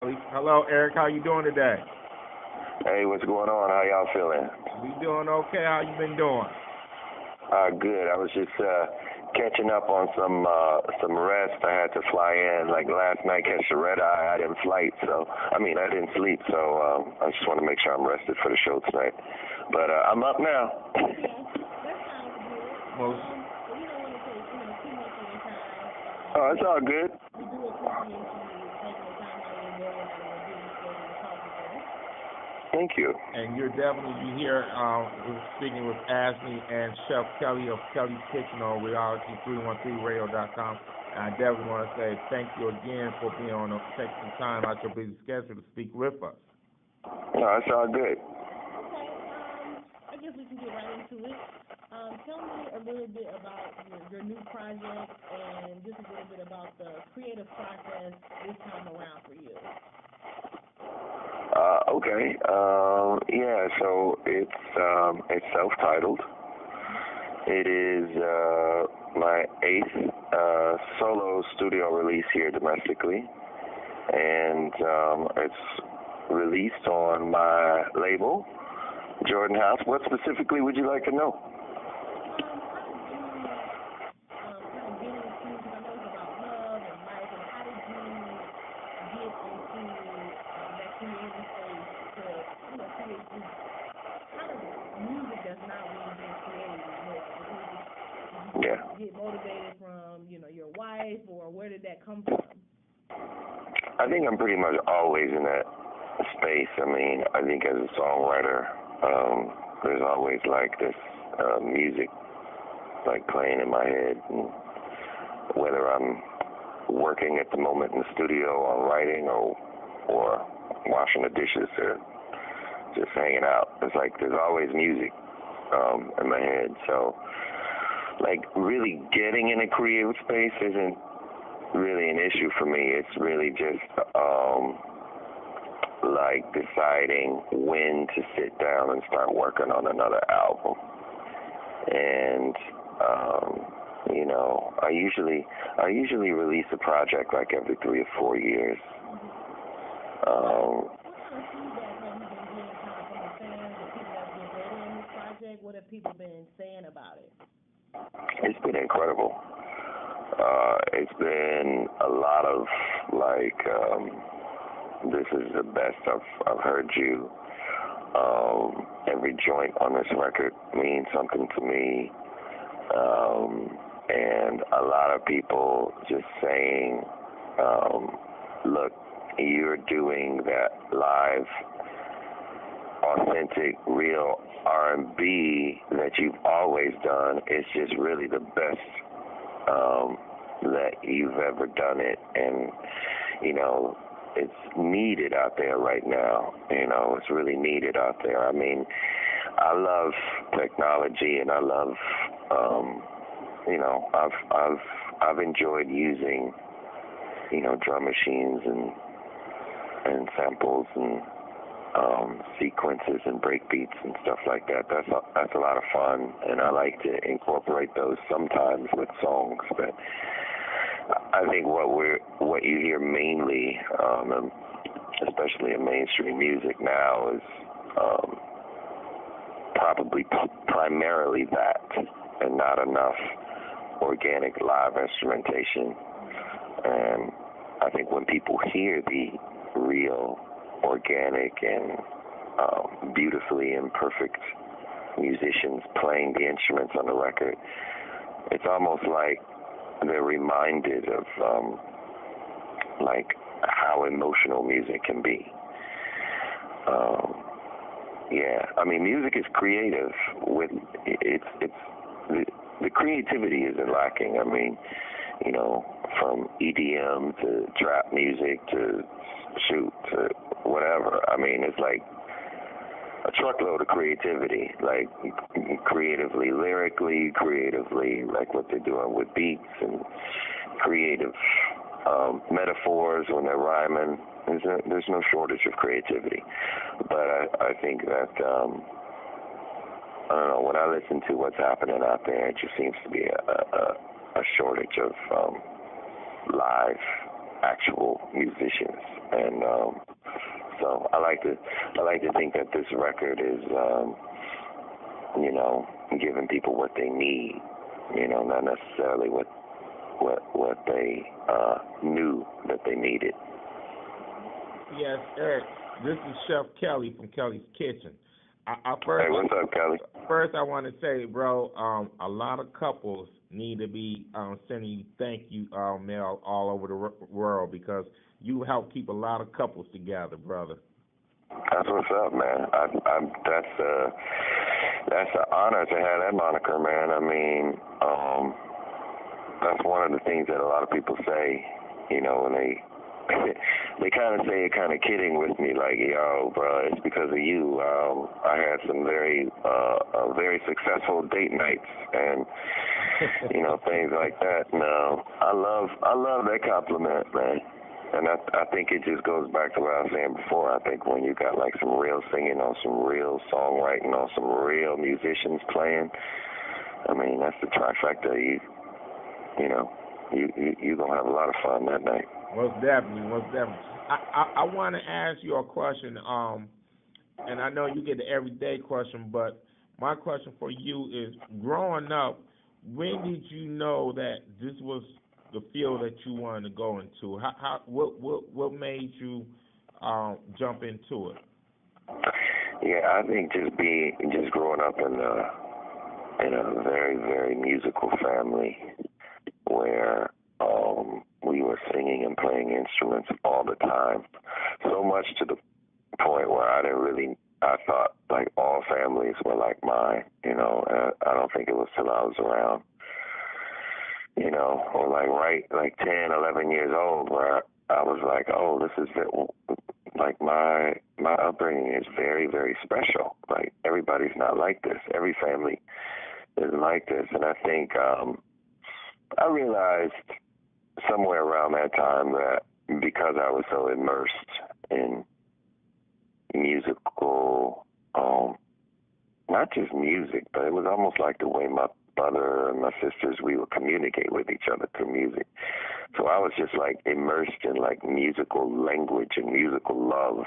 Hello, Eric. How you doing today? Hey, what's going on? How y'all feeling? We doing okay. How you been doing? Good. I was just catching up on some rest. I had to fly in like last night, catch the red eye. I didn't I didn't sleep. So I just want to make sure I'm rested for the show tonight. But I'm up now. Well, Oh, it's all good. Thank you. and you're definitely here speaking with Ashley and Chef Kelly of Kelly's Kitchen on Reality313Radio.com. And I definitely want to say thank you again for being on, taking some time out your busy schedule to speak with us. No, it's all good. I guess we can get right into it. Tell me a little bit about your new project and just a little bit about the creative process this time around for you. Okay. Yeah. So it's self-titled. It is my 8th solo studio release here domestically, and it's released on my label, Jordan House. What specifically would you like to know? Yeah. Get motivated from, your wife, or where did that come from? I think I'm pretty much always in that space. I think as a songwriter, there's always like this music like playing in my head, and whether I'm working at the moment in the studio or writing or washing the dishes or just hanging out, it's like there's always music in my head. So like really getting in a creative space isn't really an issue for me. It's really just like deciding when to sit down and start working on another album. And I usually release a project like every 3 or 4 years. What have people been saying about it? It's been incredible. It's been a lot of like, this is the best I've heard you. Every joint on this record means something to me. And a lot of people just saying, look, you're doing that live, authentic, real R&B that you've always done. It's just really the best that you've ever done it. And, it's needed out there right now. It's really needed out there. I love technology, and I love, I've enjoyed using, drum machines and samples and sequences and breakbeats and stuff like that. That's a lot of fun, and I like to incorporate those sometimes with songs. But I think what you hear mainly, especially in mainstream music now, is probably primarily that, and not enough organic live instrumentation. And I think when people hear the real, organic, and beautifully imperfect musicians playing the instruments on the record, it's almost like they're reminded of like how emotional music can be. Music is creative. The creativity isn't lacking. From EDM to trap music to whatever. It's like a truckload of creativity, like creatively, lyrically, creatively, like what they're doing with beats, and creative metaphors when they're rhyming. There's no shortage of creativity. But I think that, I don't know, when I listen to what's happening out there, it just seems to be a shortage of live actual musicians. And so I like to think that this record is, you know, giving people what they need, you know, not necessarily what they knew that they needed. Yes, Eric, this is Chef Kelly from Kelly's Kitchen. Hey, what's up, Kelly? First, I want to say, bro, a lot of couples need to be sending you thank you mail all over the world because you help keep a lot of couples together, brother. That's what's up, man. That's an honor to have that moniker, man. I mean, that's one of the things that a lot of people say, you know, when they kind of say it kind of kidding with me, like, yo, bro, it's because of you. I had some very successful date nights and, you know, things like that. No, I love that compliment, man. And I think it just goes back to what I was saying before. I think when you got like some real singing on some real songwriting on some real musicians playing, I mean, that's the trifecta. You know, you're going to have a lot of fun that night. Most definitely. I want to ask you a question, and I know you get the everyday question, but my question for you is, growing up, when did you know that this was the field that you wanted to go into? What made you jump into it? Yeah, I think just growing up in a very, very musical family where we were singing and playing instruments all the time, so much to the point where I thought like all families were like mine, you know. I don't think it was till I was around, you know, or like 10, 11 years old where I was like, oh, this is like my upbringing is very, very special. Like everybody's not like this. Every family isn't like this. And I think I realized somewhere around that time that because I was so immersed in musical, not just music, but it was almost like the way my brother and my sisters, we would communicate with each other through music. So I was just like immersed in like musical language and musical love,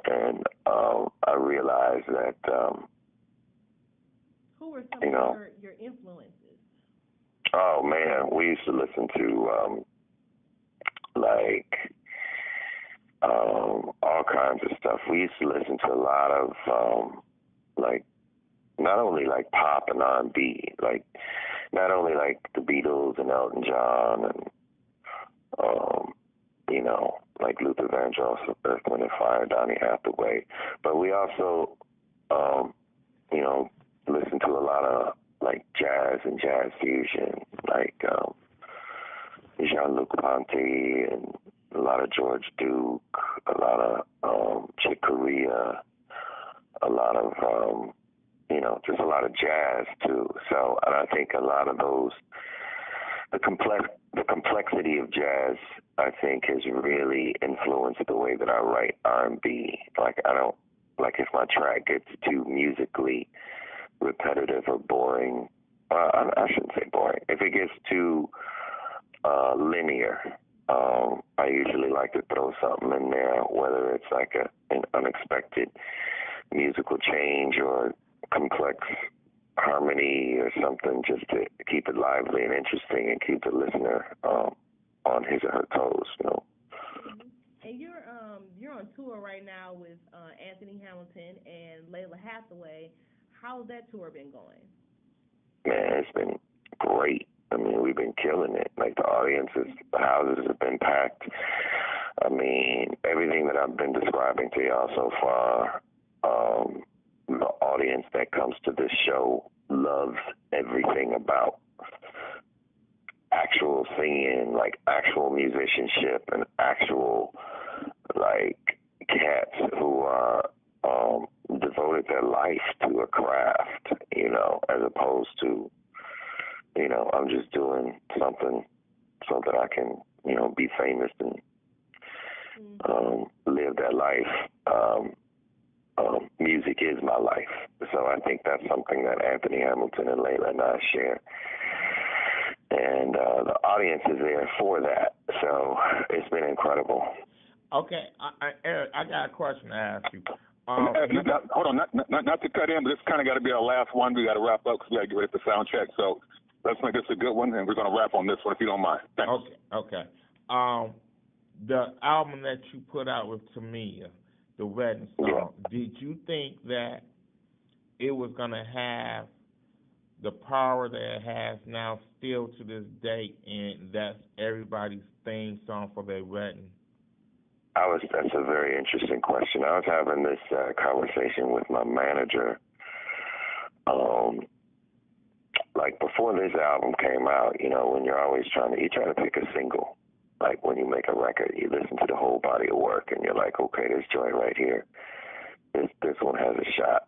and I realized that who were some of your influences? Oh man, we used to listen to all kinds of stuff. We used to listen to a lot of like not only like pop and R&B, like not only like the Beatles and Elton John and you know, like Luther Vandross, Earth, Wind and Fire, Donny Hathaway, but we also you know, listened to a lot of like jazz and jazz fusion, like Jean-Luc Ponty and a lot of George Duke, a lot of Chick Corea, a lot of you know, just a lot of jazz too. So, and I think a lot of those, the complexity of jazz, I think, has really influenced the way that I write R&B. Like I don't like if my track gets too musically repetitive or boring. I shouldn't say boring. If it gets too linear, I usually like to throw something in there, whether it's like an unexpected musical change or complex harmony or something, just to keep it lively and interesting and keep the listener on his or her toes, you know. Mm-hmm. And you're on tour right now with Anthony Hamilton and Layla Hathaway. How's that tour been going? Man, it's been great. I mean, we've been killing it. Like the houses have been packed. I mean, everything that I've been describing to y'all so far, the audience that comes to this show loves everything about actual singing, like actual musicianship and actual like cats who are devoted their life to a craft, you know, as opposed to, you know, I'm just doing something so that I can, you know, be famous and live that life. Music is my life. So I think that's something that Anthony Hamilton and Layla and I share. And the audience is there for that. So it's been incredible. Okay, Eric, I got a question to ask you. Hold on, not to cut in, but this kind of got to be our last one. We got to wrap up because we got to get ready for sound check. So let's make this a good one, and we're going to wrap on this one if you don't mind. Thanks. Okay. The album that you put out with Tamia, the wedding song, did you think that it was going to have the power that it has now still to this day, and that's everybody's theme song for their wedding? That's a very interesting question. I was having this conversation with my manager, like before this album came out, you know, when you're always trying to pick a single. Like when you make a record, you listen to the whole body of work and you're like, okay, this joint right here, this one has a shot.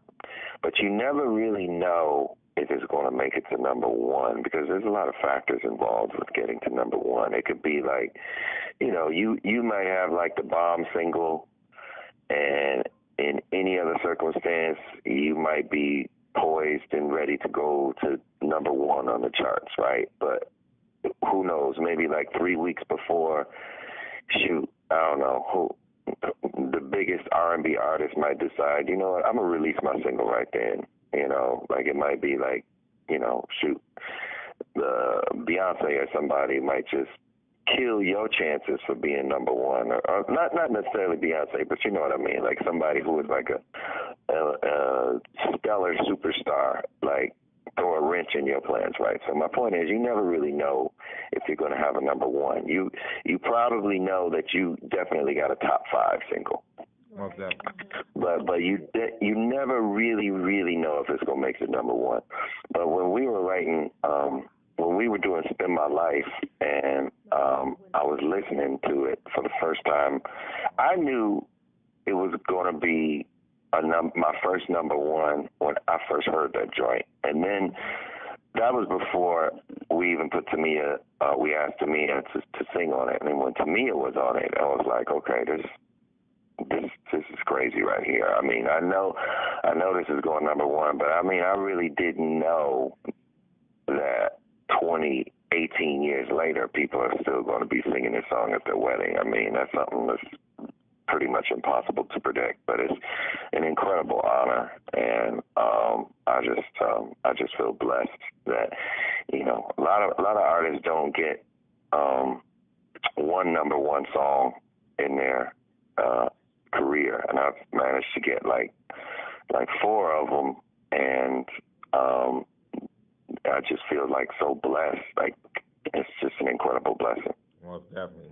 But you never really know if it's going to make it to number one because there's a lot of factors involved with getting to number one. It could be like, you know, you might have like the bomb single, and in any other circumstance, you might be poised and ready to go to number one on the charts, right? But who knows? Maybe like 3 weeks before, shoot, I don't know who. The biggest R&B artist might decide, you know what, I'm gonna release my single right then. You know, like it might be like, you know, shoot, the Beyonce or somebody might just kill your chances for being number one, or not necessarily Beyonce, but you know what I mean, like somebody who is like a stellar superstar, like throw a wrench in your plans, right? So my point is, you never really know if you're going to have a number one. You probably know that you definitely got a top 5 single. Okay. But you never really know if it's gonna make it number one. But when we were writing, when we were doing "Spend My Life," and I was listening to it for the first time, I knew it was gonna be my first number one when I first heard that joint, and then that was before we even put Tamia. We asked Tamia to sing on it, and then when Tamia was on it, I was like, okay, this is crazy right here. I mean, I know this is going number one, but I mean, I really didn't know that 18 years later, people are still going to be singing this song at their wedding. I mean, that's something that's pretty much impossible to predict, but it's an incredible honor, and I just feel blessed that, you know, a lot of artists don't get one number one song in their career, and I've managed to get like 4 of them, and I just feel like so blessed. Like it's just an incredible blessing. Most definitely.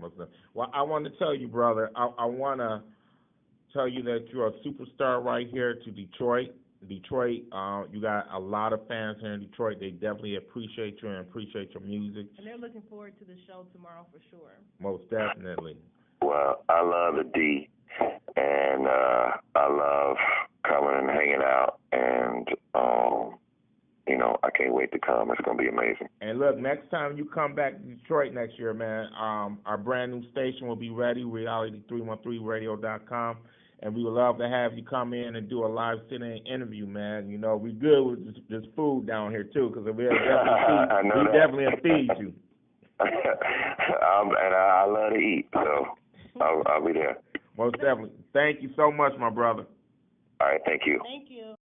Well, I want to tell you, brother, I want to tell you that you're a superstar right here to Detroit. You got a lot of fans here in Detroit. They definitely appreciate you and appreciate your music. And they're looking forward to the show tomorrow for sure. Most definitely. Well, I love the D, and I love coming and hanging out, and you know, I can't wait to come. It's going to be amazing. And look, next time you come back to Detroit next year, man, our brand new station will be ready, reality313radio.com, and we would love to have you come in and do a live sit-in interview, man. You know, we good with this food down here, too, because we definitely feed you. And I love to eat, so I'll be there. Most definitely. Thank you so much, my brother. All right, thank you. Thank you.